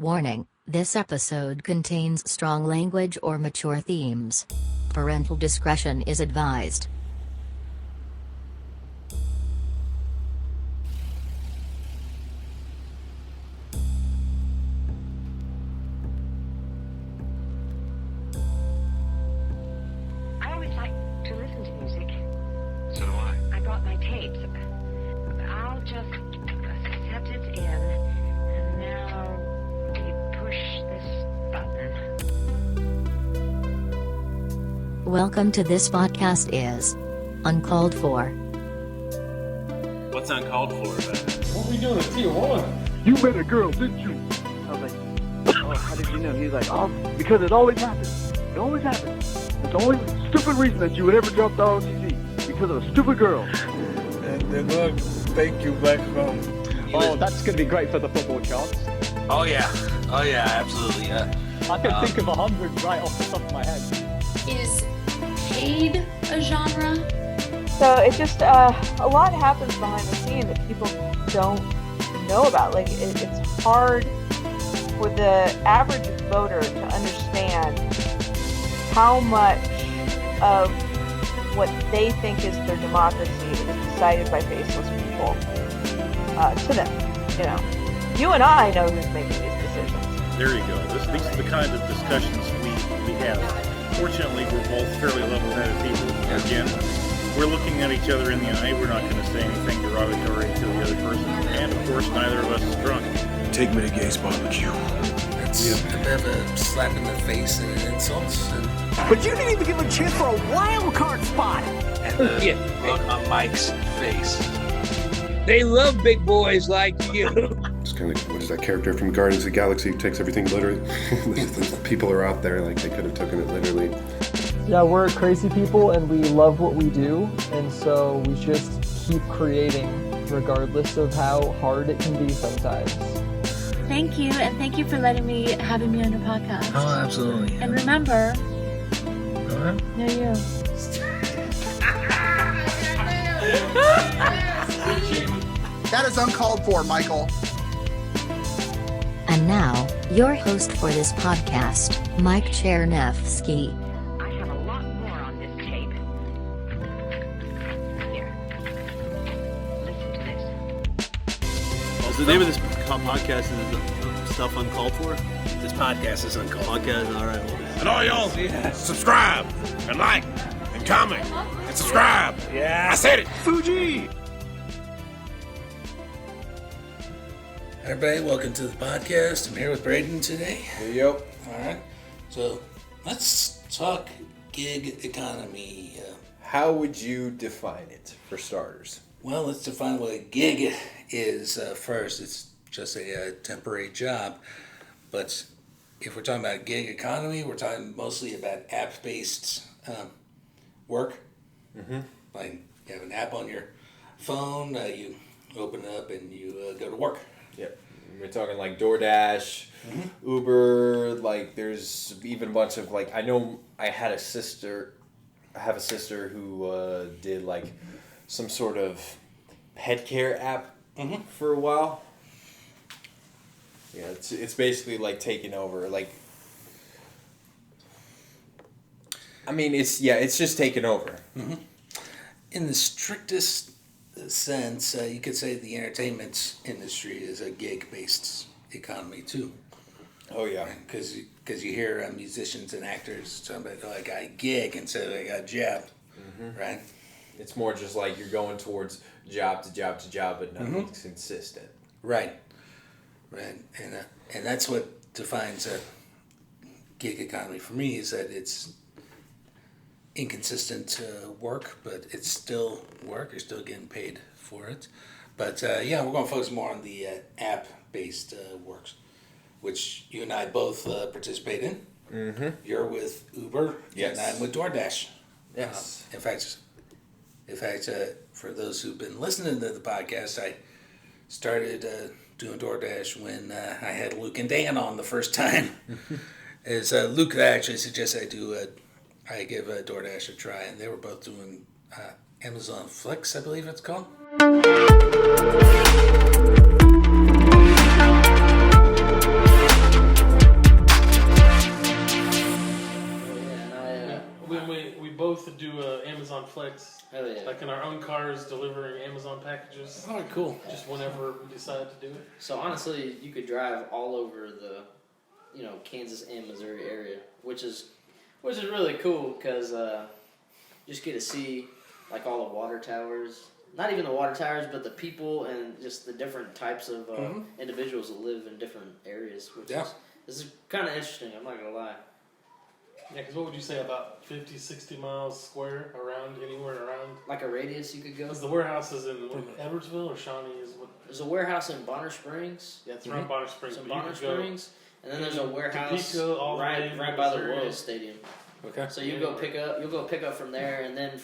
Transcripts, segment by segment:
Warning, this episode contains strong language or mature themes. Parental discretion is advised. I always like to listen to music. So do I. I brought my tapes. I'll just set it in, and now we push this button. Welcome to This Podcast is Uncalled For. What's uncalled for about it? What we doing at Tijuana? You met a girl, didn't you? I was like, oh, how did you know? He was like, oh, because it always happens. It always happens. It's the only stupid reason that you would ever drop the ROTC, because of a stupid girl. And then look, thank you back home. Oh, that's going to be great for the football charts. Oh yeah, absolutely, yeah. I can think of 100 right off the top of my head. Is paid a genre? So it just, a lot happens behind the scene that people don't know about. Like, it's hard for the average voter to understand how much of what they think is their democracy is decided by faceless people to them. You know, you and I know who's making these decisions. There you go. These are the kind of discussions we have. Fortunately, we're both fairly level-headed people. Again, we're looking at each other in the eye. We're not going to say anything derogatory to the other person. And, of course, neither of us is drunk. Take me to Gay's barbecue. It's a bit of a slap in the face and an insult. But you didn't even give him a chance for a wild card spot. And the look on Mike's face. They love big boys like you. It's kind of, what is that character from Guardians of the Galaxy who takes everything literally? The people are out there, like, they could have taken it literally. Yeah, we're crazy people and we love what we do, and so we just keep creating regardless of how hard it can be sometimes. Thank you, and thank you for having me on your podcast. Oh, absolutely. And remember, no you. That is uncalled for, Michael. And now, your host for this podcast, Mike Chernevsky. I have a lot more on this tape. Here. Listen to this. Well, the name of this podcast is Stuff Uncalled For? This podcast is uncalled. Podcast, all right. Well, And all y'all, subscribe and like and comment and subscribe. Yeah, I said it. Fuji. Hi, everybody, welcome to the podcast. I'm here with Braden today. Yep. All right. So let's talk gig economy. How would you define it, for starters? Well, let's define what a gig is first. It's just a temporary job. But if we're talking about gig economy, we're talking mostly about app-based work. Mm-hmm. Like you have an app on your phone, you open it up and you go to work. Yep. We're talking like DoorDash, Uber, like there's even a bunch of like, I know I have a sister who did like some sort of pet care app for a while. Yeah, it's basically like taking over, like, I mean, it's just taking over. Mm-hmm. In the strictest sense, you could say the entertainment industry is a gig-based economy too. Oh yeah, because you hear musicians and actors talking about, oh, I got a gig instead of I got a job, right? It's more just like you're going towards job to job to job, but nothing's consistent. Right, and that's what defines a gig economy for me, is that it's inconsistent work, but it's still work. You're still getting paid for it. But we're going to focus more on the app-based works, which you and I both participate in. Mm-hmm. You're with Uber, yes, and I'm with DoorDash. Yes. In fact, for those who've been listening to the podcast, I started doing DoorDash when I had Luke and Dan on the first time. As Luke actually suggested I give DoorDash a try, and they were both doing Amazon Flex, I believe it's called. do Amazon Flex. Oh yeah. Like in our own cars, delivering Amazon packages. Oh, cool. Just whenever we decide to do it. So honestly, you could drive all over the, Kansas and Missouri area, which is really cool because just get to see like all the water towers. Not even the water towers, but the people and just the different types of individuals that live in different areas. Which is kind of interesting. I'm not gonna lie. Yeah, because what would you say about 50, 60 miles square around, anywhere around? Like a radius you could go? Because the warehouse is in Edwardsville or Shawnee? There's a warehouse in Bonner Springs. Yeah, it's around Bonner Springs. So Bonner Springs. And then there's a warehouse Topeka, right by the Royals Stadium. Okay. So you'll go pick up from there, and then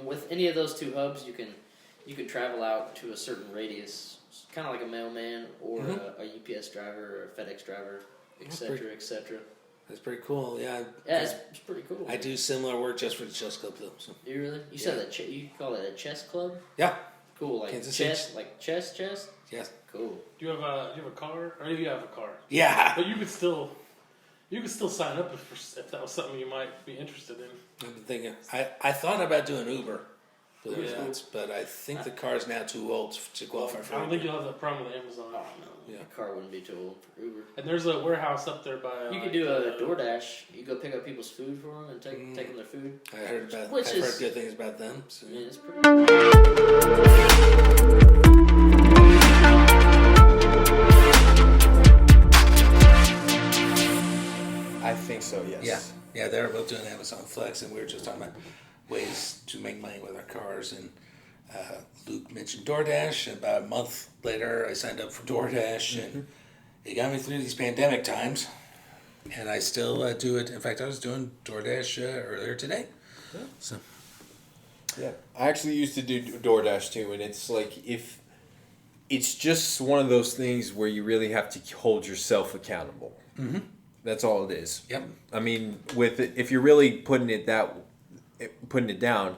with any of those two hubs, you can travel out to a certain radius, kind of like a mailman or a UPS driver or a FedEx driver, etc., etc. That's pretty cool. Yeah. Yeah, it's pretty cool. I do similar work just for the chess club though. So. You really? You said that you call it a chess club? Yeah. Cool, like Kansas chess, City. like chess. Yes. Cool. Do you have a car? Or you have a car? Yeah. But you could still sign up if that was something you might be interested in. I've been thinking. I thought about doing Uber, but I think the car's now too old to qualify for. I don't think you'll have that problem with Amazon. Oh no. Yeah. The car wouldn't be too old for Uber. And there's a warehouse up there by. You could do a DoorDash. You go pick up people's food for them and take them their food. I heard about. I've heard good things about them. So. I mean, it's pretty. I think so. Yes. Yeah. They're both doing Amazon Flex, and we were just talking about ways to make money with our cars. And Luke mentioned DoorDash. And about a month later, I signed up for DoorDash, and it got me through these pandemic times. And I still do it. In fact, I was doing DoorDash earlier today. Yeah. So. Yeah, I actually used to do DoorDash too, and it's like it's just one of those things where you really have to hold yourself accountable. Mm-hmm. That's all it is. Yep. I mean, if you're really putting it down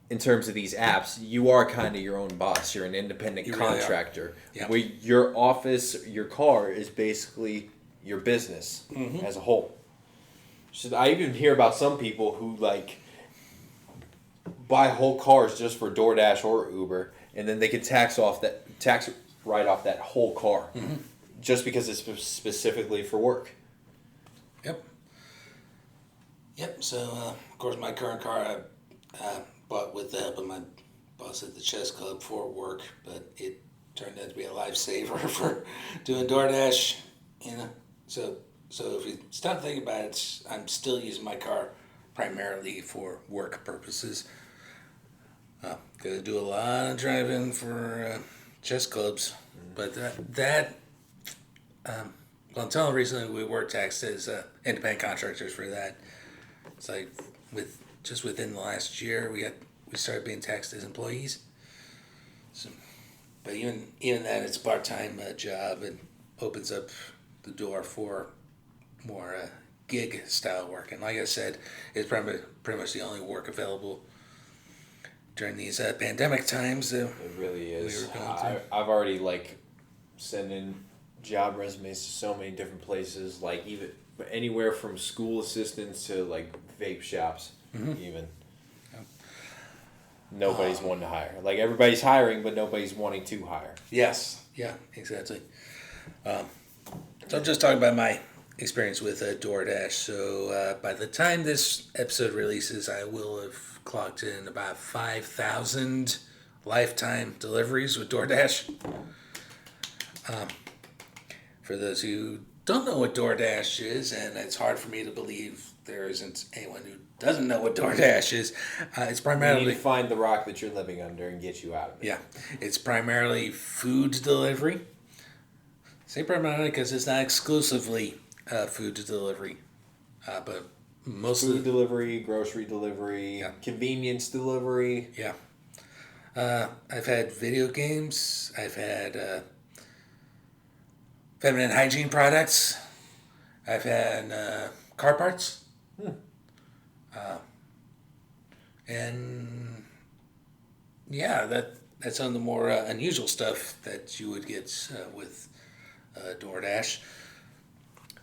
in terms of these apps, you are kind of your own boss. You're an independent contractor. Really where your office, your car is basically your business as a whole. So I even hear about some people who buy whole cars just for DoorDash or Uber, and then they can tax write off that whole car just because it's specifically for work. Yep. So, of course, my current car I bought with the help of my boss at the chess club for work, but it turned out to be a lifesaver for doing DoorDash. So if you stop thinking about it, I'm still using my car primarily for work purposes. Gotta do a lot of driving for chess clubs, but until recently we were taxed as independent contractors for that. It's like within the last year we started being taxed as employees. So, but even that, it's a part-time job and opens up the door for more gig style work. And like I said, it's pretty much the only work available during these pandemic times. It really is. I've already sent in job resumes to so many different places, even anywhere from school assistants to vape shops. Even nobody's wanting to hire. Everybody's hiring, but nobody's wanting to hire. Yes. Yeah. Exactly. So I'm just talking about my experience with DoorDash. So by the time this episode releases, I will have clocked in about 5,000 lifetime deliveries with DoorDash. For those who don't know what DoorDash is, and it's hard for me to believe there isn't anyone who doesn't know what DoorDash is, it's primarily... You need to find the rock that you're living under and get you out of it. Yeah, it's primarily food delivery. I say primarily because it's not exclusively food delivery, but mostly... Food delivery, grocery delivery, convenience delivery. Yeah. I've had video games. I've had feminine hygiene products. I've had car parts. And yeah, that's some of the more unusual stuff that you would get with DoorDash.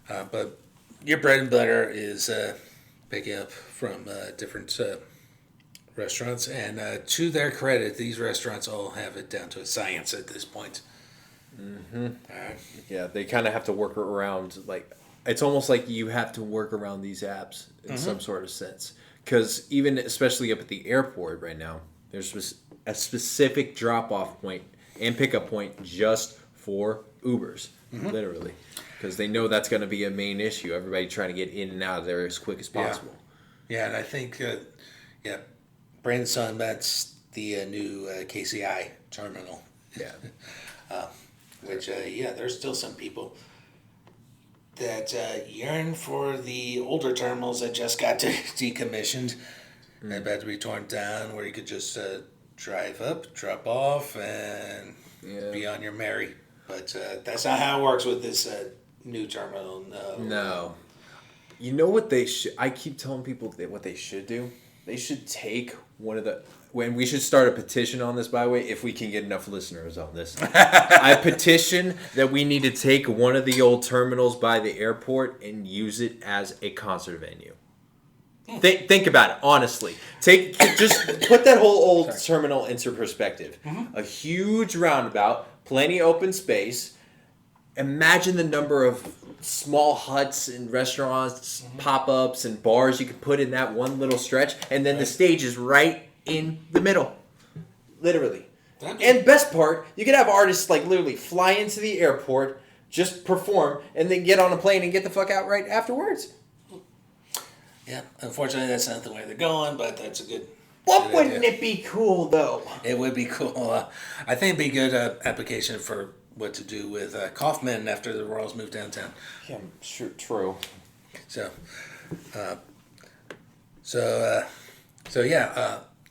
But your bread and butter is picking up from different restaurants. And to their credit, these restaurants all have it down to a science at this point. Mm-hmm. Yeah, they kind of have to work around, like, it's almost like you have to work around these apps in some sort of sense. Because even, especially up at the airport right now, there's a specific drop-off point and pickup point just for Ubers, literally. Because they know that's going to be a main issue. Everybody trying to get in and out of there as quick as possible. Yeah, and I think, Brandon's son, that's the new KCI terminal. Yeah. Which, there's still some people that yearn for the older terminals that just got decommissioned. They're about to be torn down, where you could just drive up, drop off, and be on your merry. But that's not how it works with this new terminal. No. You know what they should... I keep telling people that what they should do? They should take one of the... When we should start a petition on this, by the way, if we can get enough listeners on this. I petition that we need to take one of the old terminals by the airport and use it as a concert venue. Think about it, honestly. Just put that whole old terminal into perspective. A huge roundabout, plenty of open space. Imagine the number of small huts and restaurants, pop-ups and bars you could put in that one little stretch, and then the stage is right in the middle, literally. And best part, you could have artists like literally fly into the airport, just perform, and then get on a plane and get the fuck out right afterwards. Yeah, unfortunately that's not the way they're going, but that's a good... What wouldn't it be cool though? It would be cool. I think it'd be a good application for what to do with Kaufman after the Royals moved downtown. Yeah, sure, true. So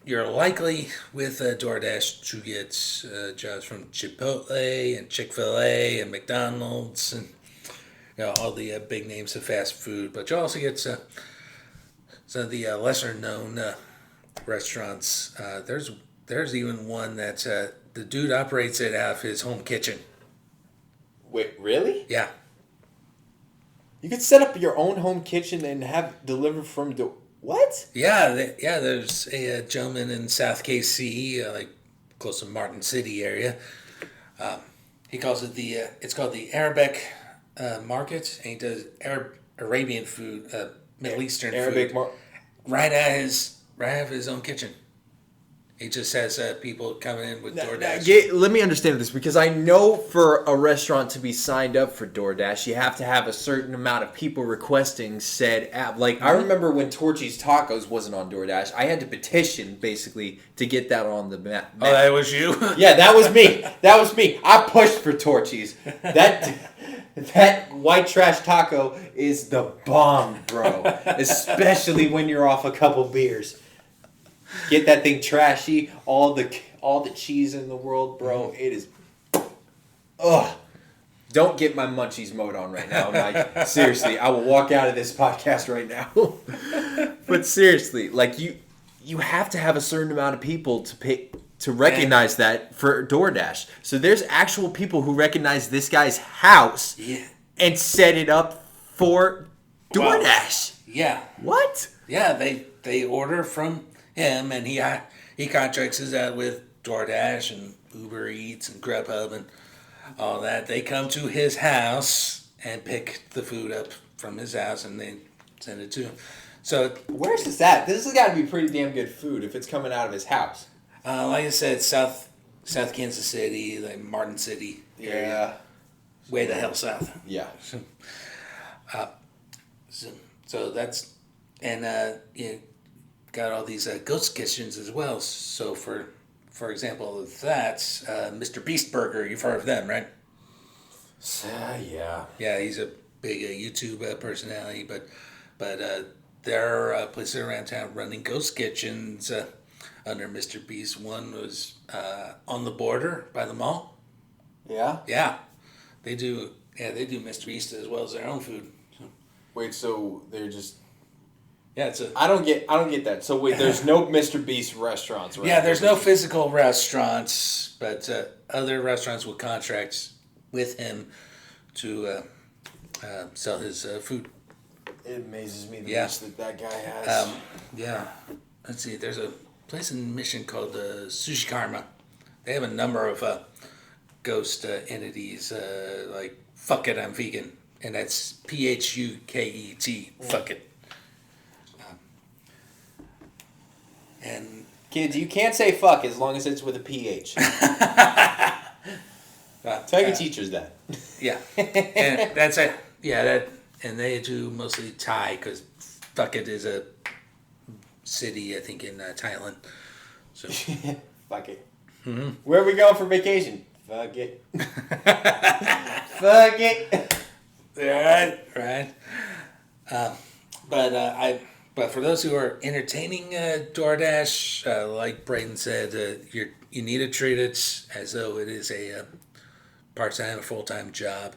you're likely with DoorDash to get jobs from Chipotle and Chick-fil-A and McDonald's and all the big names of fast food. But you also get some of the lesser-known restaurants. There's even one that the dude operates it out of his home kitchen. Wait, really? Yeah. You could set up your own home kitchen and have delivered from the... What? Yeah, there's a gentleman in South KC, like close to Martin City area. He calls it it's called the Arabic Market, and he does Arabian food, Middle Eastern Arabic food. Right out of his own kitchen. He just has people coming in with DoorDash. Let me understand this, because I know for a restaurant to be signed up for DoorDash, you have to have a certain amount of people requesting said app. Like, I remember when Torchy's Tacos wasn't on DoorDash, I had to petition, basically, to get that on the map. Oh, that was you? Yeah, that was me. That was me. I pushed for Torchy's. That white trash taco is the bomb, bro. Especially when you're off a couple beers. Get that thing trashy, all the cheese in the world, bro. It is. Ugh. Don't get my munchies mode on right now. Like, seriously, I will walk out of this podcast right now. But seriously, like you have to have a certain amount of people to recognize that for DoorDash. So there's actual people who recognize this guy's house and set it up for DoorDash. Yeah. What? Yeah, they order from him, and he contracts us out with DoorDash and Uber Eats and Grubhub and all that. They come to his house and pick the food up from his house, and they send it to him. So where's this at? This has got to be pretty damn good food if it's coming out of his house. Like I said, South Kansas City, like Martin City area. Yeah. Way the hell south. Yeah. So that's, and got all these ghost kitchens as well. So for example, that's Mr. Beast Burger. You've heard of them, right? Yeah. Yeah, he's a big YouTube personality, but there are places around town running ghost kitchens under Mr. Beast. One was on the border by the mall. Yeah? Yeah. They do Mr. Beast as well as their own food. Wait, so they're just... Yeah, I don't get that. So wait, there's no Mr. Beast restaurants, right? Yeah, there's no physical restaurants, but other restaurants with contracts with him to sell his food. It amazes me the Yeah. much that guy has. Yeah. Let's see. There's a place in Mission called Sushi Karma. They have a number of ghost entities like "fuck it, I'm vegan," and that's PHUKET. Fuck it. And kids, you can't say fuck as long as it's with a PH. Tell your teachers that. Yeah, and that's it. Yeah, that, and they do mostly Thai because fuck it is a city, I think, in Thailand. So fuck it. Mm-hmm. Where are we going for vacation? Fuck it. Fuck it. Right. But for those who are entertaining DoorDash, like Braden said, you need to treat it as though it is a part-time or full-time job.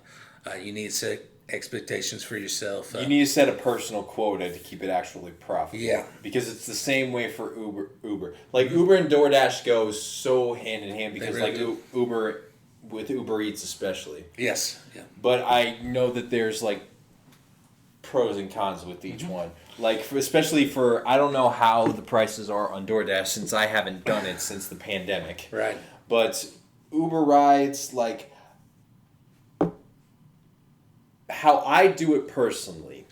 You need to set expectations for yourself. You need to set a personal quota to keep it actually profitable. Yeah. Because it's the same way for Uber. Like Uber and DoorDash go so hand in hand because really like do. Uber with Uber Eats especially. Yes. Yeah. But I know that there's like pros and cons with each one. Like especially for I don't know how the prices are on DoorDash since I haven't done it since the pandemic. Right. But Uber rides like how I do it personally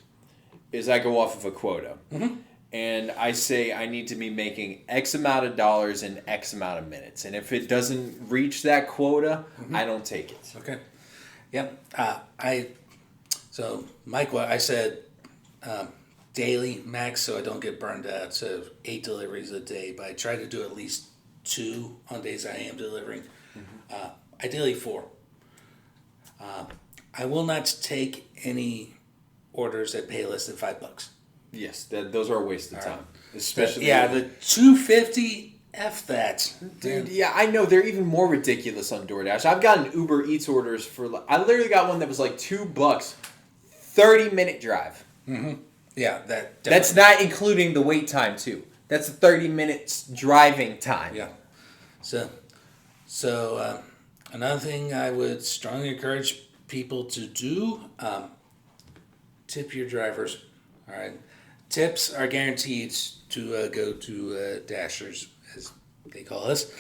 is I go off of a quota. Mm-hmm. And I say I need to be making X amount of dollars in X amount of minutes. And if it doesn't reach that quota, I don't take it. Okay. Yep. So Mike, what I said daily max, so I don't get burned out. So 8 deliveries a day, but I try to do at least 2 on days I am delivering. Ideally 4. I will not take any orders that pay less than $5. Yes, those are a waste of time. Especially the $2.50. F that, dude. Yeah, I know they're even more ridiculous on DoorDash. I've gotten Uber Eats orders for. I literally got one that was like $2, 30-minute drive. Mm-hmm. Yeah, that's not including the wait time too. That's 30 minutes driving time. Yeah. So another thing I would strongly encourage people to do: tip your drivers. All right, tips are guaranteed to go to Dashers, as they call us.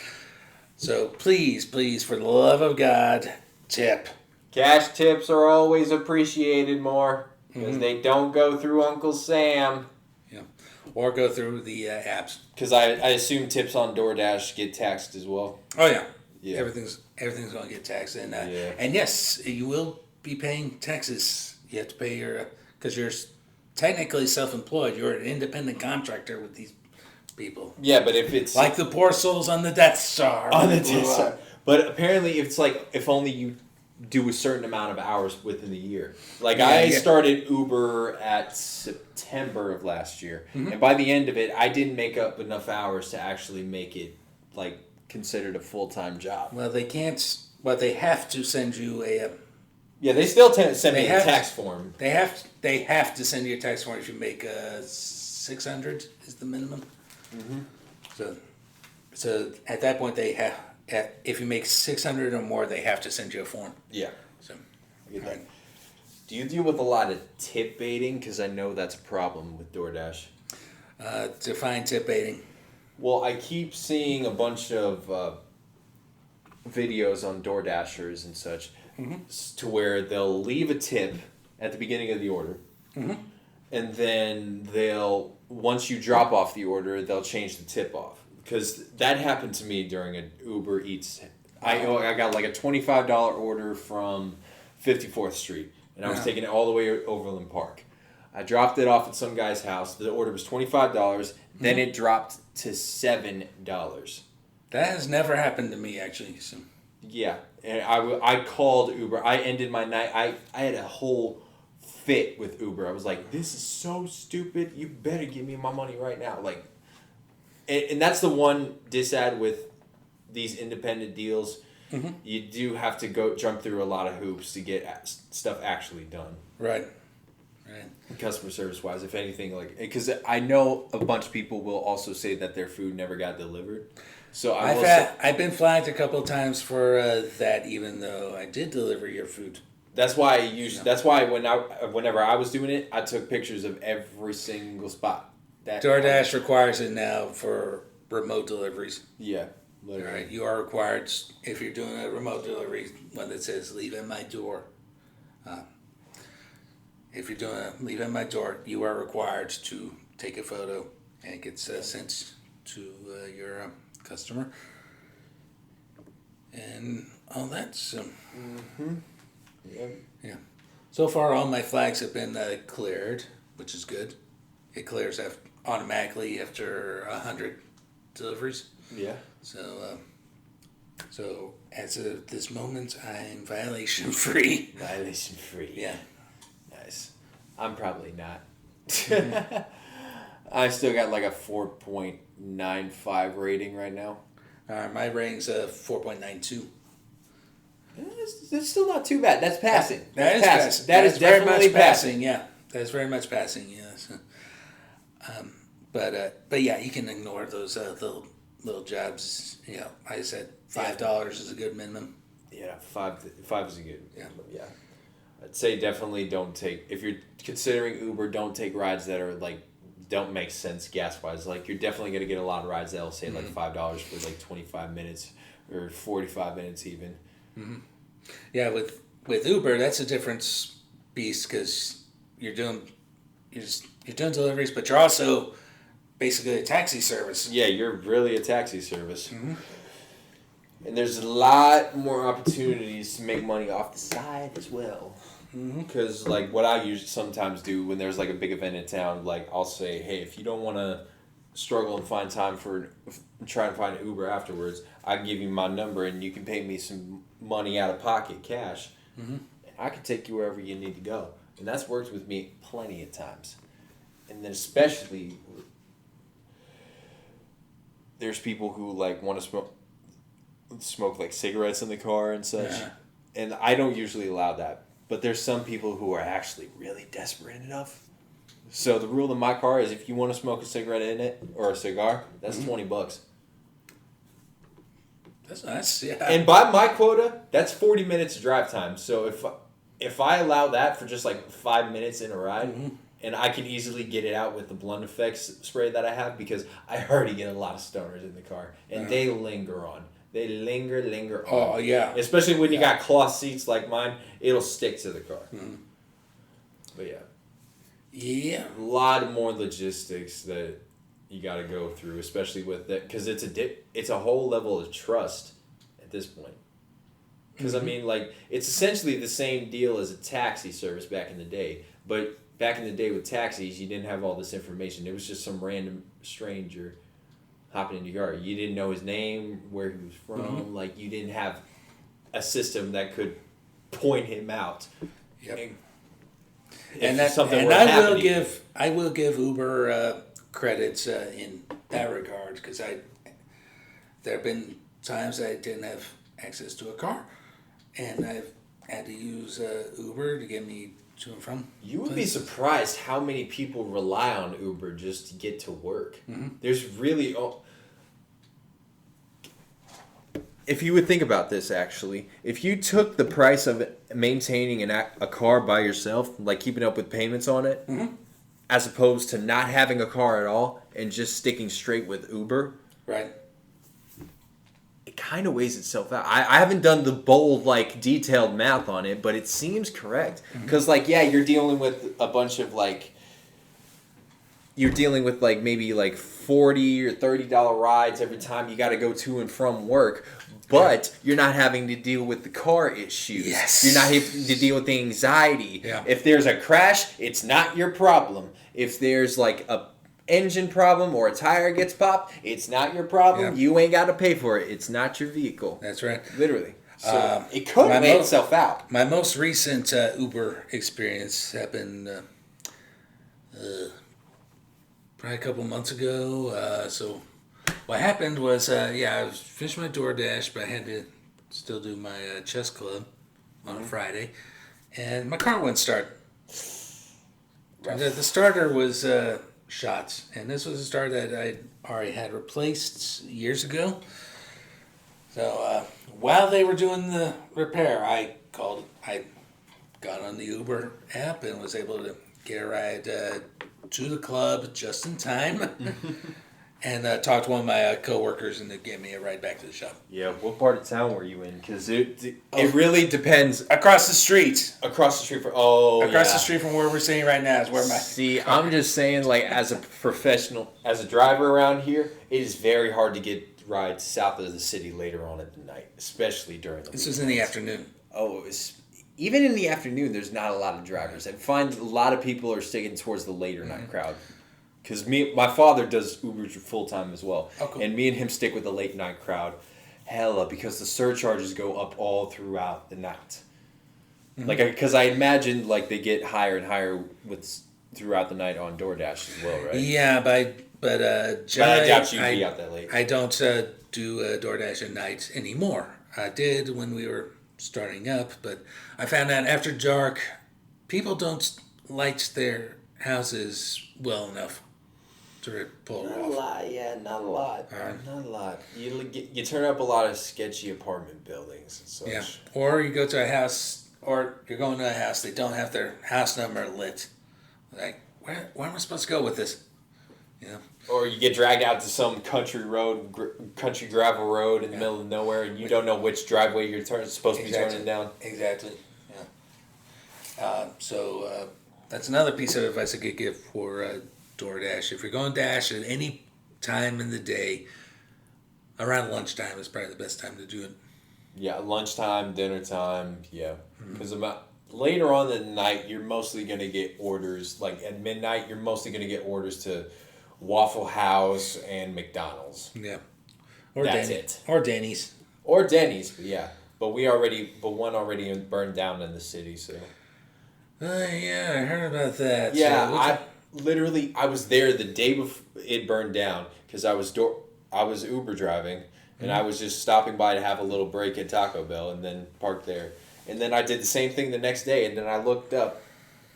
So please, for the love of God, tip. Cash tips are always appreciated more because they don't go through Uncle Sam. Yeah, or go through the apps. Because I assume tips on DoorDash get taxed as well. Oh yeah. Everything's going to get taxed, and and yes, you will be paying taxes. You have to pay your because you're technically self-employed. You're an independent contractor with these people. Yeah, but if it's like the poor souls on the Death Star. On the Death Star. But apparently, it's like if only you do a certain amount of hours within the year. Like I started Uber at September of last year, and by the end of it, I didn't make up enough hours to actually make it like considered a full-time job. Well, they can't. Well, they have to send you a. Yeah, they still send me a tax form. They have to send you a tax form if you make 600 is the minimum. Mm-hmm. So at that point they have. If you make 600 or more, they have to send you a form. Yeah. So. I get that. Do you deal with a lot of tip baiting? Because I know that's a problem with DoorDash. Define tip baiting. Well, I keep seeing a bunch of videos on DoorDashers and such to where they'll leave a tip at the beginning of the order. And then once you drop off the order, they'll change the tip off. Because that happened to me during an Uber Eats. I got like a $25 order from 54th Street. And I was taking it all the way to Overland Park. I dropped it off at some guy's house. The order was $25. Then it dropped to $7. That has never happened to me, actually. So. Yeah. And I called Uber. I ended my night. I had a whole fit with Uber. I was like, this is so stupid. You better give me my money right now. Like, and that's the one disad with these independent deals. You do have to jump through a lot of hoops to get stuff actually done. Right. Customer service wise, if anything, like because I know a bunch of people will also say that their food never got delivered. So I've been flagged a couple of times for that, even though I did deliver your food. That's why That's why whenever I was doing it, I took pictures of every single spot. DoorDash requires it now for remote deliveries. Yeah, literally. All right, you are required if you're doing a remote delivery one that says "Leave at my door." If you're doing a "Leave at my door," you are required to take a photo and it gets sent to your customer and all that. So, yeah. So far, all my flags have been cleared, which is good. It clears automatically after 100 deliveries. Yeah. So, as of this moment, I'm violation free. Violation free. Yeah. Nice. I'm probably not. I still got like a 4.95 rating right now. My rating's 4.92. That's still not too bad. That's passing. That is passing. That is very definitely much passing. Yeah, that is very much passing. Yes. But yeah, you can ignore those little jobs. You know, like I said, $5 is a good minimum. Yeah, five is a good minimum. Yeah. I'd say definitely don't take, if you're considering Uber, don't take rides that are like, don't make sense gas wise. Like, you're definitely going to get a lot of rides that'll say like $5 for like 25 minutes or 45 minutes even. Mm-hmm. Yeah, with Uber, that's a different beast because you're doing deliveries, but you're also basically a taxi service. Yeah, you're really a taxi service. Mm-hmm. And there's a lot more opportunities to make money off the side as well. Because, like, what I usually sometimes do when there's, like, a big event in town, like, I'll say, hey, if you don't want to struggle and find time for trying to find an Uber afterwards, I can give you my number and you can pay me some money out of pocket, cash. And I can take you wherever you need to go. And that's worked with me plenty of times. And then especially, there's people who, like, want to smoke like cigarettes in the car and such. Yeah. And I don't usually allow that. But there's some people who are actually really desperate enough. So the rule in my car is if you want to smoke a cigarette in it or a cigar, that's $20. That's nice, yeah. And by my quota, that's 40 minutes of drive time. So if I allow that for just like 5 minutes in a ride, and I can easily get it out with the blunt effects spray that I have because I already get a lot of stoners in the car, and they linger on. They linger on. Oh, yeah. Especially when you got cloth seats like mine, it'll stick to the car. But yeah. Yeah. A lot more logistics that you got to go through, especially with that, because it's a whole level of trust at this point. Because, I mean, like, it's essentially the same deal as a taxi service back in the day. But back in the day with taxis, you didn't have all this information. It was just some random stranger hopping in your car. You didn't know his name, where he was from. Like, you didn't have a system that could point him out. Yep. And I will give Uber credits in that regard because there have been times I didn't have access to a car, and I've had to use Uber to get me to and from. You would be surprised how many people rely on Uber just to get to work. There's really... If you would think about this, actually, if you took the price of maintaining a car by yourself, like keeping up with payments on it, as opposed to not having a car at all and just sticking straight with Uber, right? It kind of weighs itself out. I haven't done the bold, like, detailed math on it, but it seems correct. Because, like, yeah, you're dealing with a bunch of, like... You're dealing with, like, maybe, like, $40 or $30 rides every time you got to go to and from work. But you're not having to deal with the car issues. Yes. You're not having to deal with the anxiety. Yeah. If there's a crash, it's not your problem. If there's, like, a engine problem or a tire gets popped, it's not your problem. Yeah. You ain't got to pay for it. It's not your vehicle. That's right. Literally. So it could weigh itself out. My most recent Uber experience happened probably a couple months ago. So what happened was, I was finishing my DoorDash, but I had to still do my chess club on a Friday, and my car wouldn't start. The starter was shot, and this was a starter that I already had replaced years ago. So while they were doing the repair, I called got on the Uber app and was able to get a ride to the club just in time. And talked to one of my coworkers, and they gave me a ride back to the shop. Yeah, what part of town were you in? Because it really depends. Across the street. Across the street from the street from where we're sitting right now is where my. See, I'm just saying, like, as a professional, as a driver around here, it is very hard to get rides south of the city later on at the night, especially during the. This was in the afternoon. Oh, even in the afternoon, there's not a lot of drivers. I find a lot of people are sticking towards the later night crowd. Because my father does Uber full time as well, cool. And me and him stick with the late night crowd, hella, because the surcharges go up all throughout the night. Mm-hmm. Like, because I imagine like they get higher and higher throughout the night on DoorDash as well, right? Yeah, but I doubt you'd be out that late. I don't do DoorDash at night anymore. I did when we were starting up, but I found out after dark, people don't light their houses well enough. Pull not off. A lot, yeah, not a lot. Not a lot. You turn up a lot of sketchy apartment buildings and such. Yeah, or you go to a house, or you're going to a house, they don't have their house number lit. Like, where am I supposed to go with this? You know? Or you get dragged out to some country gravel road in the middle of nowhere, and you don't know which driveway you're supposed to be turning down. Exactly. Yeah. So that's another piece of advice I could give for DoorDash. If you're going Dash at any time in the day, around lunchtime is probably the best time to do it. Yeah, lunchtime, dinner time, yeah. Because later on in the night, you're mostly going to get orders. Like at midnight, you're mostly going to get orders to Waffle House and McDonald's. Yeah. That's it. Or Denny's. Or Denny's, yeah. But one already burned down in the city, so. Yeah, I heard about that. Yeah, I was there the day before it burned down because I was Uber driving and I was just stopping by to have a little break at Taco Bell and then parked there. And then I did the same thing the next day and then I looked up,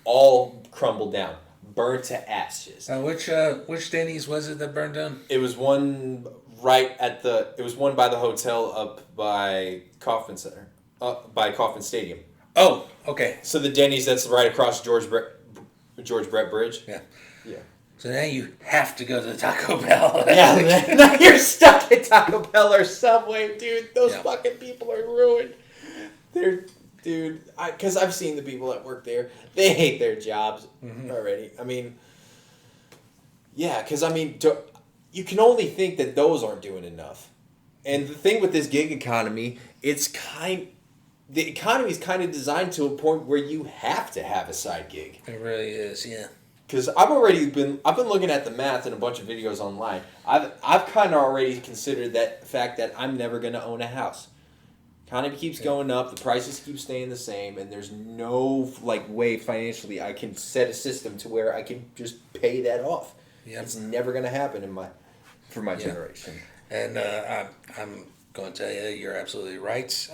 all crumbled down, burnt to ashes. Which Denny's was it that burned down? It was one by the hotel up by Kauffman Center, by Kauffman Stadium. Oh, okay. So the Denny's that's right across George Brett Bridge. Yeah. Yeah. So now you have to go to Taco Bell. Yeah, now you're stuck at Taco Bell or Subway, dude. Those fucking people are ruined. Because I've seen the people that work there. They hate their jobs already. I mean, yeah, because you can only think that those aren't doing enough. And the thing with this gig economy, the economy is kind of designed to a point where you have to have a side gig. It really is, yeah. Because I've been looking at the math in a bunch of videos online. I've kind of already considered that fact that I'm never going to own a house. Kind of keeps going up. The prices keep staying the same, and there's no way financially I can set a system to where I can just pay that off. Yep. It's never going to happen for my generation. And I'm going to tell you, you're absolutely right.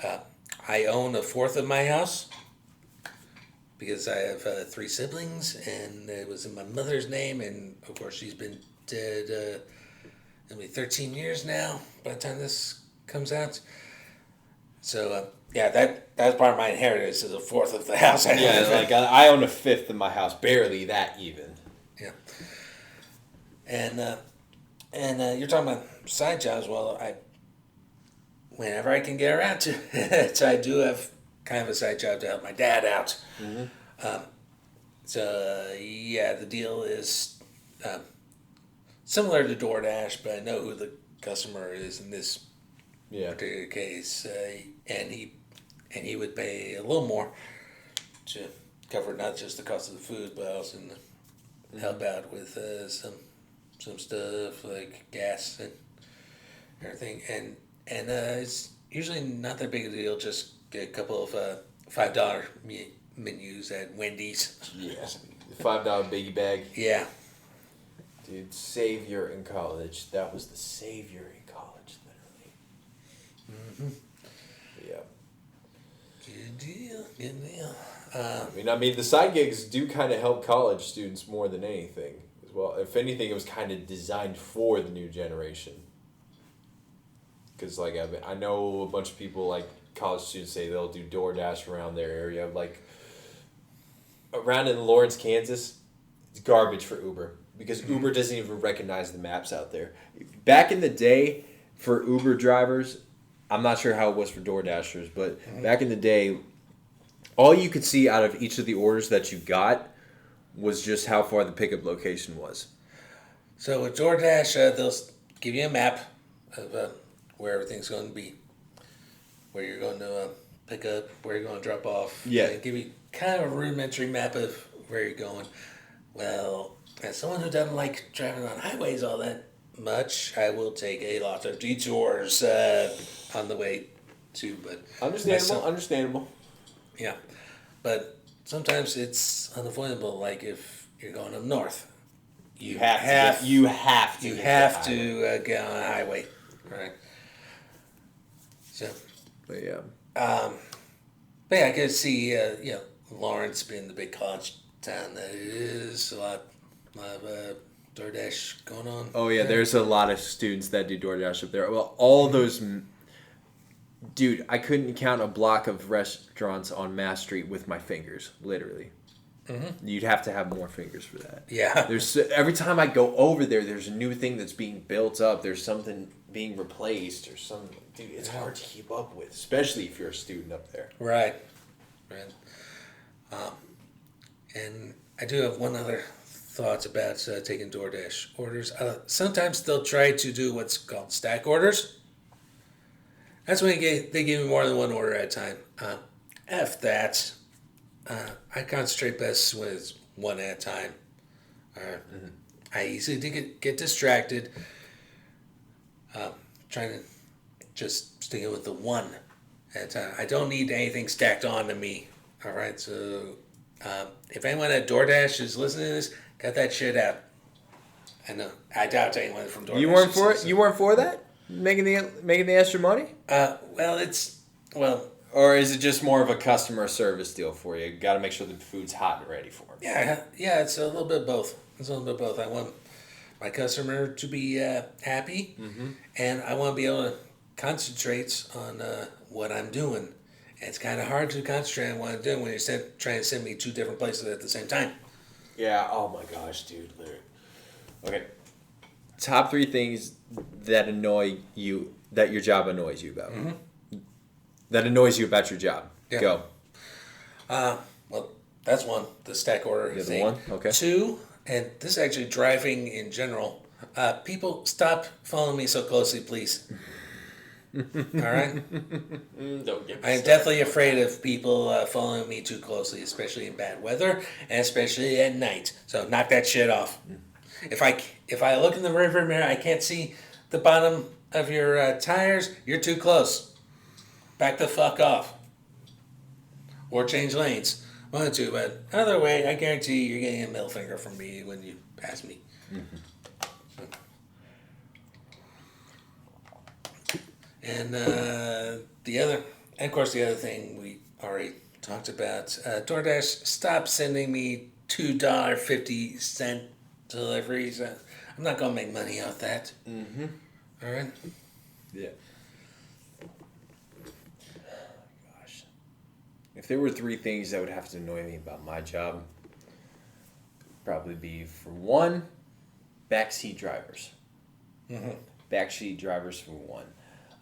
I own a fourth of my house because I have 3 siblings, and it was in my mother's name, and of course she's been dead it'll be 13 years now by the time this comes out. So that's part of my inheritance is a fourth of the house. I own a fifth of my house, barely that even. Yeah. And you're talking about side jobs. Well, whenever I can get around to it, I do have kind of a side job to help my dad out. Mm-hmm. The deal is similar to DoorDash, but I know who the customer is in this particular case, and he would pay a little more to cover not just the cost of the food, but also help out with some stuff like gas and everything, and it's usually not that big a deal. Just get a couple of $5 menus at Wendy's. Yeah, $5 biggie bag. Yeah, dude, savior in college. That was the savior in college, literally. Yeah. Good deal. The side gigs do kind of help college students more than anything as well. If anything, it was kind of designed for the new generation. Because I know a bunch of people, college students say they'll do DoorDash around their area. around in Lawrence, Kansas, it's garbage for Uber because Uber doesn't even recognize the maps out there. Back in the day, for Uber drivers, I'm not sure how it was for DoorDashers, but back in the day, all you could see out of each of the orders that you got was just how far the pickup location was. So with DoorDash, they'll give you a map of where everything's going to be, where you're going to pick up, where you're going to drop off. Yeah. Give you kind of a rudimentary map of where you're going. Well, as someone who doesn't like driving on highways all that much, I will take a lot of detours on the way to. But understandable. Yeah, but sometimes it's unavoidable. Like if you're going up north, you have to get on a highway, right? So, but yeah, I could see Lawrence being the big college town that it is. A lot of DoorDash going on. Oh yeah, there's a lot of students that do DoorDash up there. Well, all those. Dude, I couldn't count a block of restaurants on Mass Street with my fingers, literally. Mm-hmm. You'd have to have more fingers for that. Yeah. There's every time I go over there, there's a new thing that's being built up. There's something being replaced or something. Dude, it's hard to keep up with, especially if you're a student up there. Right. And I do have one other thought about taking DoorDash orders. Sometimes they'll try to do what's called stack orders. That's when they give me more than one order at a time. F that. I concentrate best when it's one at a time. I easily get distracted. Trying to just stick it with the one at a time. I don't need anything stacked on to me. All right, so if anyone at DoorDash is listening to this, cut that shit out. I know. I doubt anyone from DoorDash. You weren't for it? You weren't for that? Making the extra money? Or is it just more of a customer service deal for you? Got to make sure the food's hot and ready for them. Yeah, it's a little bit of both. I want my customer to be happy, and I want to be able to concentrate on what I'm doing. And it's kind of hard to concentrate on what I'm doing when you're trying to send me 2 different places at the same time. Yeah. Oh my gosh, dude. Literally. Okay. Top 3 things that annoy you, that your job annoys you about. Mm-hmm. That annoys you about your job. Yeah. Go. Well, that's one. The stack order thing. One? Okay. 2, and this is actually driving in general. People, stop following me so closely, please. All right? Don't get me I am definitely afraid of people following me too closely, especially in bad weather and especially at night. So knock that shit off. If I look in the rearview mirror, I can't see the bottom of your tires. You're too close. Back the fuck off. Or change lanes. One or two, but other way, I guarantee you're getting a middle finger from me when you pass me. Mm-hmm. And the other thing we already talked about, DoorDash, stop sending me $2.50 deliveries. I'm not going to make money off that. Mm-hmm. All right? Yeah. Gosh. If there were 3 things that would have to annoy me about my job, it would probably be, for one, backseat drivers. Mm-hmm. Backseat drivers for one.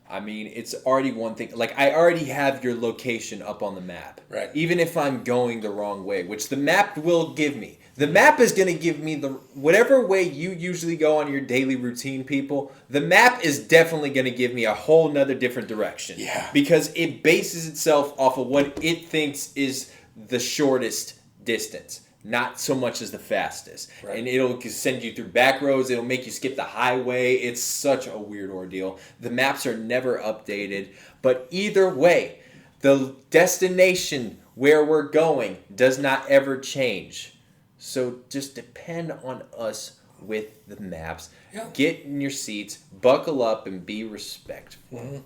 I mean, it's already one thing. Like, I already have your location up on the map. Right. Even if I'm going the wrong way, which the map will give me. The map is going to give me whatever way you usually go on your daily routine, people. The map is definitely going to give me a whole nother different direction. Yeah. Because it bases itself off of what it thinks is the shortest distance. Not so much as the fastest. Right. And it'll send you through back roads. It'll make you skip the highway. It's such a weird ordeal. The maps are never updated. But either way, the destination where we're going does not ever change. So just depend on us with the maps. Yeah. Get in your seats, buckle up, and be respectful. Mm-hmm.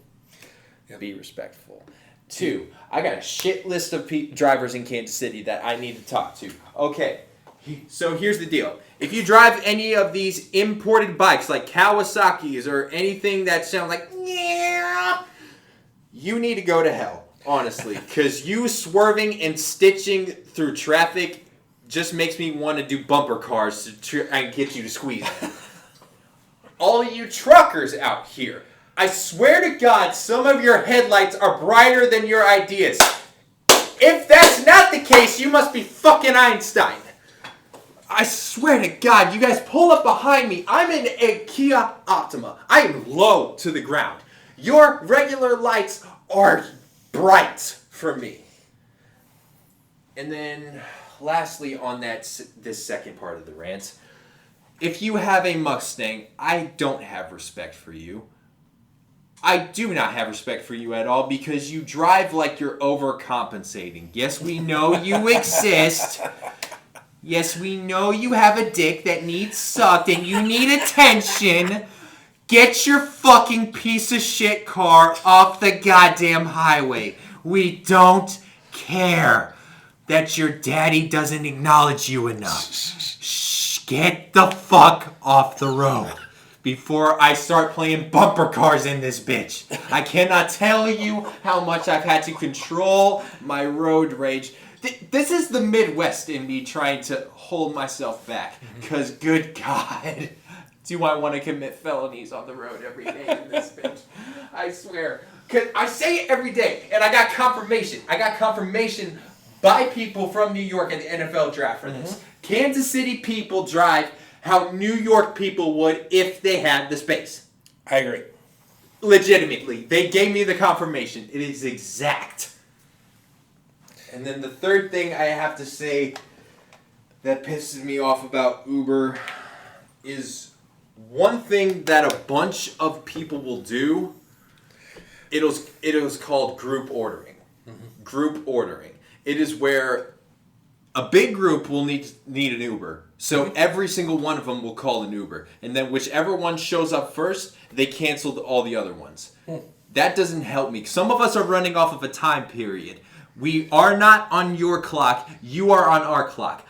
Yep. Be respectful. 2, I got a shit list of drivers in Kansas City that I need to talk to. Okay, so here's the deal. If you drive any of these imported bikes like Kawasaki's or anything that sounds like, yeah, you need to go to hell, honestly. Because you swerving and stitching through traffic just makes me want to do bumper cars to try and get you to squeeze it. All you truckers out here, I swear to God, some of your headlights are brighter than your ideas. If that's not the case, you must be fucking Einstein. I swear to God, you guys pull up behind me. I'm in a Kia Optima. I am low to the ground. Your regular lights are bright for me. And then, lastly, on this second part of the rant, if you have a Mustang, I don't have respect for you. I do not have respect for you at all because you drive like you're overcompensating. Yes, we know you exist. Yes, we know you have a dick that needs sucked and you need attention. Get your fucking piece of shit car off the goddamn highway. We don't care that your daddy doesn't acknowledge you enough. Shh, get the fuck off the road before I start playing bumper cars in this bitch. I cannot tell you how much I've had to control my road rage. This is the Midwest in me trying to hold myself back. Because, good God, do I want to commit felonies on the road every day in this bitch? I swear. Because I say it every day, and I got confirmation. I got confirmation by people from New York at the NFL draft for this. Kansas City people drive how New York people would if they had the space. I agree. Legitimately. They gave me the confirmation. It is exact. And then the third thing I have to say that pisses me off about Uber is one thing that a bunch of people will do. It was called group ordering. Group ordering. It is where a big group will need an Uber. So every single one of them will call an Uber. And then whichever one shows up first, they canceled all the other ones. That doesn't help me. Some of us are running off of a time period. We are not on your clock. You are on our clock.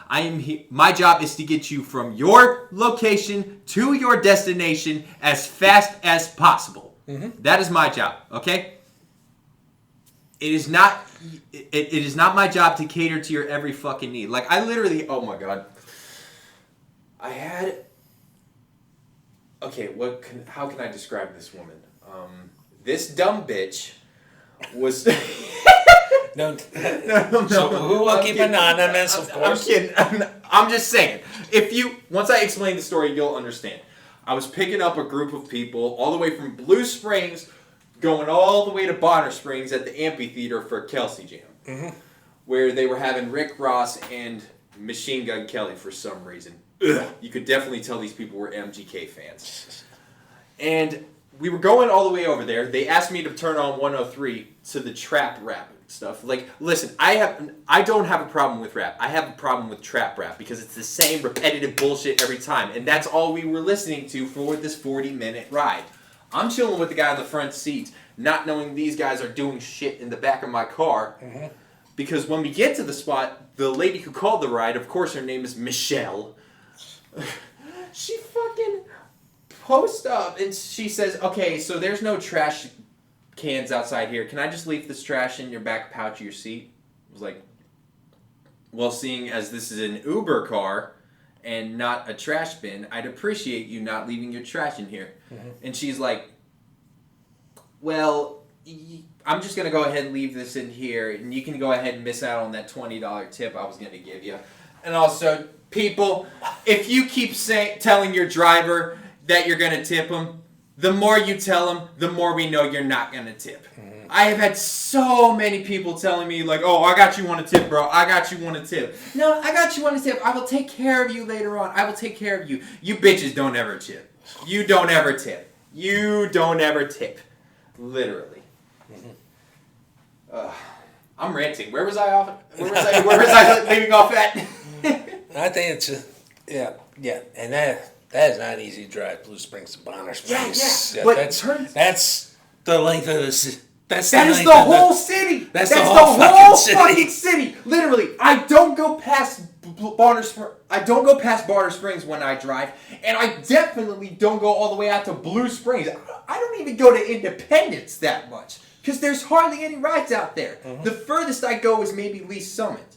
My job is to get you from your location to your destination as fast as possible. That is my job, okay? It is not my job to cater to your every fucking need. Like, I literally, oh my God. How can I describe this woman? This dumb bitch was... No. So we will keep anonymous, of course. I'm kidding. I'm just saying. Once I explain the story, you'll understand. I was picking up a group of people all the way from Blue Springs, going all the way to Bonner Springs at the amphitheater for Kelsey Jam, where they were having Rick Ross and Machine Gun Kelly for some reason. You could definitely tell these people were MGK fans. And we were going all the way over there. They asked me to turn on 103 to the trap rap stuff. Like, listen, I don't have a problem with rap. I have a problem with trap rap because it's the same repetitive bullshit every time. And that's all we were listening to for this 40-minute ride. I'm chilling with the guy in the front seat, not knowing these guys are doing shit in the back of my car. Because when we get to the spot, the lady who called the ride, of course her name is Michelle, she fucking posts up and she says, okay, so there's no trash cans outside here. Can I just leave this trash in your back pouch of your seat? I was like, well, seeing as this is an Uber car and not a trash bin, I'd appreciate you not leaving your trash in here. And she's like, well, I'm just going to go ahead and leave this in here, and you can go ahead and miss out on that $20 tip I was going to give you. And also, people, if you keep telling your driver that you're going to tip him, the more you tell him, the more we know you're not going to tip. I have had so many people telling me, like, oh, I got you on a tip, bro. I got you on a tip. No, I got you on a tip. I will take care of you later on. I will take care of you. You bitches don't ever tip. You don't ever tip. You don't ever tip. Literally. I'm ranting. Where was I leaving off at? I think it's yeah, and that is not easy to drive Blue Springs to Bonner Springs. Yeah. But that's the length of the. That is the whole city. That's the whole fucking city. Literally, I don't go past Bonner Springs when I drive, and I definitely don't go all the way out to Blue Springs. I don't even go to Independence that much because there's hardly any rides out there. The furthest I go is maybe Lee Summit,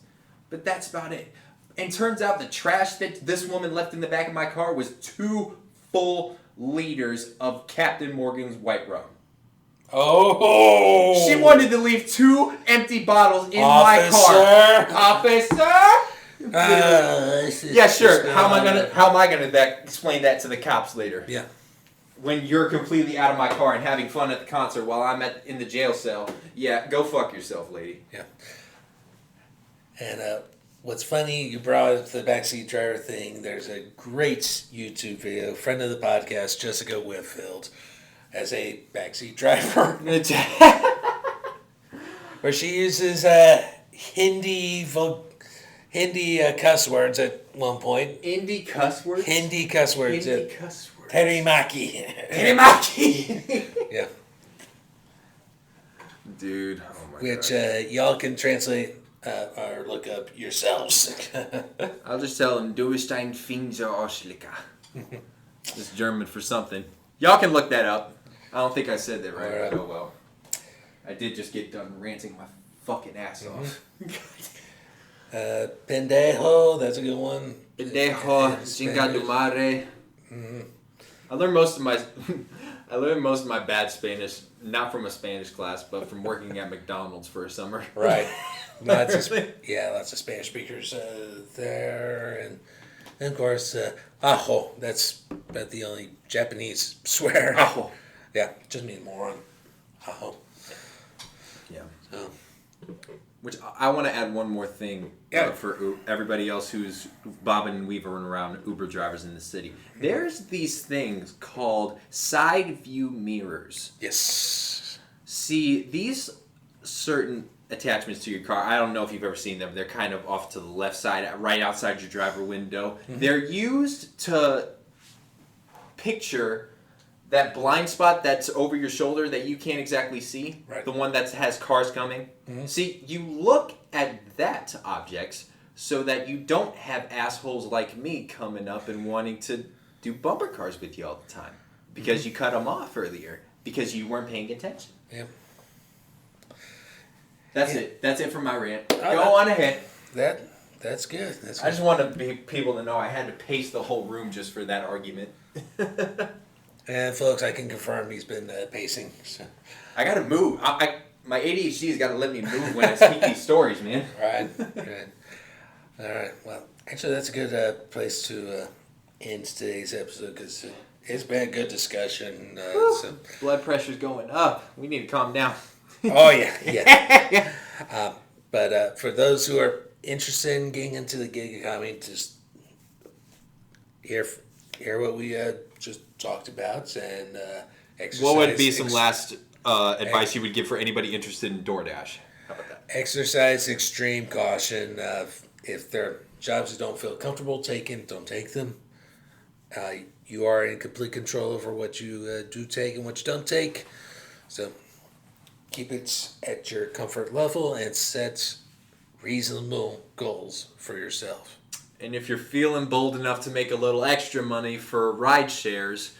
but that's about it. And turns out the trash that this woman left in the back of my car was 2 full liters of Captain Morgan's white rum. Oh! She wanted to leave 2 empty bottles in my car. Officer! Yeah, sure. How am I gonna explain that to the cops later? Yeah. When you're completely out of my car and having fun at the concert while I'm in the jail cell, yeah, go fuck yourself, lady. Yeah. And what's funny, you brought up the backseat driver thing. There's a great YouTube video, friend of the podcast, Jessica Whitfield, as a backseat driver, where she uses Hindi cuss words at one point. Hindi cuss words? Hindi cuss words. Hindi cuss words. Terimaki. Terimaki! Yeah. Dude, oh my Which God. y'all can translate or look up yourselves. I'll just tell them, Du bist ein Finser Oschlika. It's German for something. Y'all can look that up. I don't think I said that right. Oh well. I did just get done ranting my fucking ass off. Pendejo, that's a good one. Pendejo, chinga tu madre. I learned most of my bad Spanish not from a Spanish class, but from working at McDonald's for a summer. Right. Lots of Spanish speakers there, and of course, ajo. That's about the only Japanese swear. Ajo. Yeah, just mean moron. Ajo. Yeah. So. Which I want to add one more thing for everybody else who's bobbing and weaving around Uber drivers in the city. There's these things called side view mirrors. Yes. See, these certain attachments to your car, I don't know if you've ever seen them. They're kind of off to the left side, right outside your driver window. Mm-hmm. They're used to picture that blind spot that's over your shoulder that you can't exactly see, right. The one that has cars coming. Mm-hmm. See, you look at that objects so that you don't have assholes like me coming up and wanting to do bumper cars with you all the time because you cut them off earlier because you weren't paying attention. Yep. That's it. That's it for my rant. Go on ahead. That's good. That's good. I just want people to know I had to pace the whole room just for that argument. And folks, I can confirm he's been pacing. So. I gotta move. My ADHD's got to let me move when I speak these stories, man. Right. All right. Well, actually, that's a good place to end today's episode because it's been a good discussion. So. Blood pressure's going up. We need to calm down. Oh yeah. But for those who are interested in getting into the gig economy, just hear what we just talked about and exercise. What would be some last advice you would give for anybody interested in DoorDash? How about that? Exercise extreme caution. If there are jobs you don't feel comfortable taking, don't take them. You are in complete control over what you do take and what you don't take. So keep it at your comfort level and set reasonable goals for yourself. And if you're feeling bold enough to make a little extra money for ride shares,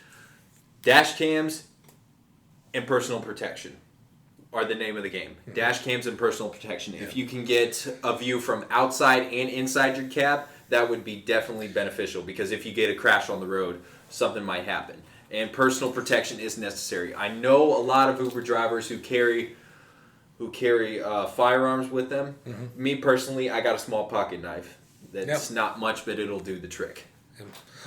dash cams and personal protection are the name of the game. Mm-hmm. Dash cams and personal protection. Yeah. If you can get a view from outside and inside your cab, that would be definitely beneficial because if you get a crash on the road, something might happen. And personal protection is necessary. I know a lot of Uber drivers who carry firearms with them. Mm-hmm. Me personally, I got a small pocket knife. That's not much, but it'll do the trick.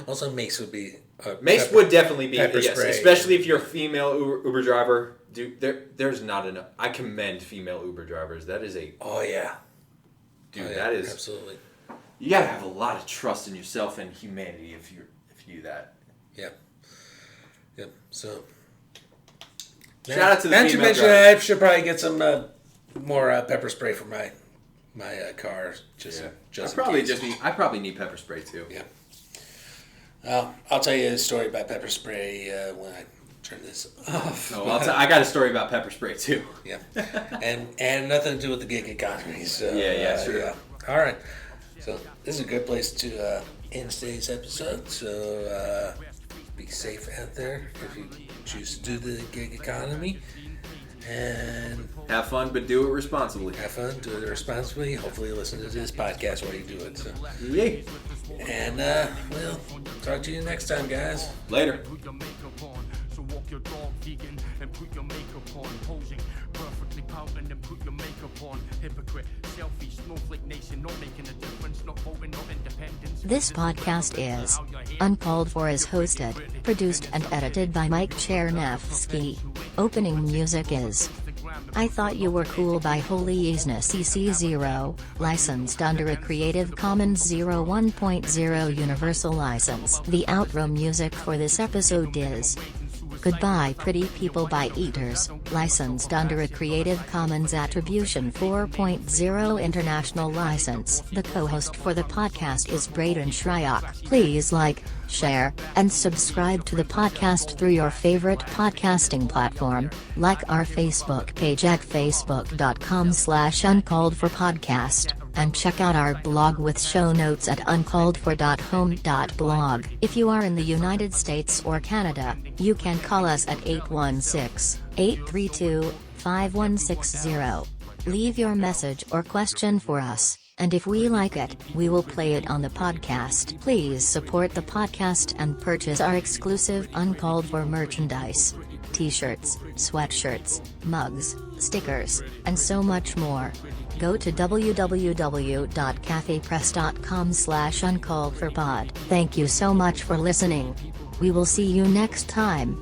Also, mace would be... mace would definitely be, yes. Spray. Especially if you're a female Uber driver. Dude, there's not enough. I commend female Uber drivers. That is a... Oh, yeah. Dude, that is... Absolutely. You gotta have a lot of trust in yourself and humanity if you do that. Yep. So... Shout out to the female female drivers. I should probably get some more pepper spray for my car. I probably need pepper spray too. Yeah. I'll tell you a story about pepper spray when I turn this off. I got a story about pepper spray too. Yeah. and nothing to do with the gig economy. So sure. Yeah. All right. So this is a good place to end today's episode. So be safe out there if you choose to do the gig economy. And have fun, but do it responsibly. Have fun, do it responsibly. Hopefully listen to this podcast while you do it. So. Yeah. And we'll talk to you next time, guys. Later. Walk your dog vegan and put your makeup on. Posing perfectly pouting and put your makeup on. Hypocrite, selfie, snowflake nation, not making a difference, not voting, not independence. This podcast is Uncalled For is hosted, produced and edited by Mike Chernevsky. Opening music is I Thought You Were Cool by Holy Isna CC0, licensed under a Creative Commons 01.0 Universal License. The outro music for this episode is Goodbye Pretty People by Eaters, licensed under a Creative Commons Attribution 4.0 International License. The co-host for the podcast is Braden Shryock. Please like, share, and subscribe to the podcast through your favorite podcasting platform, like our Facebook page at facebook.com/uncalledforpodcast. And check out our blog with show notes at uncalledfor.home.blog. If you are in the United States or Canada, you can call us at 816-832-5160. Leave your message or question for us, and if we like it, we will play it on the podcast. Please support the podcast and purchase our exclusive Uncalled For merchandise. T-shirts, sweatshirts, mugs, stickers, and so much more. Go to www.cafepress.com/uncalledforpod. Thank you so much for listening. We will see you next time.